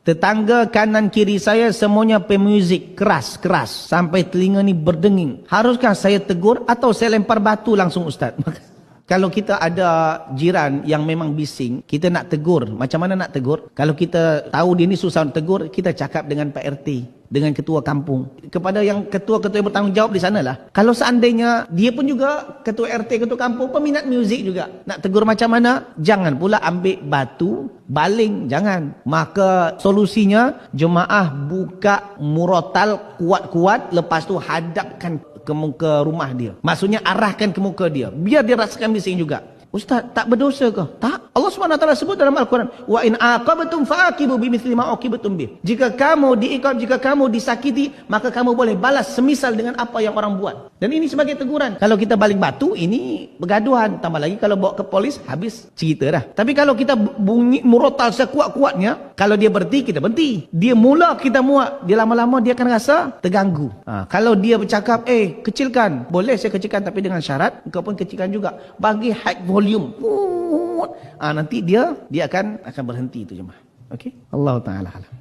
Tetangga kanan kiri saya semuanya pemuzik keras-keras sampai telinga ni berdenging. Haruskah saya tegur atau saya lempar batu langsung Ustaz? Kalau kita ada jiran yang memang bising, kita nak tegur. Macam mana nak tegur? Kalau kita tahu dia ni susah nak tegur, kita cakap dengan Pak RT, dengan ketua kampung. Kepada yang ketua-ketua yang bertanggungjawab di sanalah. Kalau seandainya dia pun juga ketua RT, ketua kampung, peminat muzik juga. Nak tegur macam mana? Jangan pula ambil batu, baling. Jangan. Maka solusinya, jemaah buka murotal kuat-kuat, lepas tu hadapkan ke muka rumah dia. Maksudnya arahkan ke muka dia. Biar dia rasakan bising juga. Ustaz, tak berdosa ke? Tak. Allah SWT sebut dalam Al-Quran, wa in aqabtum fa'aqibu bimithli ma uqibatum bih. Jika kamu diiqab, jika kamu disakiti, maka kamu boleh balas semisal dengan apa yang orang buat. Dan ini sebagai teguran. Kalau kita baling batu, ini bergaduhan. Tambah lagi kalau bawa ke polis, habis cerita dah. Tapi kalau kita bunyi murotal sekuat-kuatnya, kalau dia berhenti, kita berhenti. Dia mula, kita muak. Dia lama-lama dia akan rasa terganggu. Kalau dia bercakap, kecilkan. Boleh saya kecilkan, tapi dengan syarat, engkau pun kecilkan juga. Bagi high volume. Nanti dia akan berhenti itu jemaah. Okey? Allah Taala alam.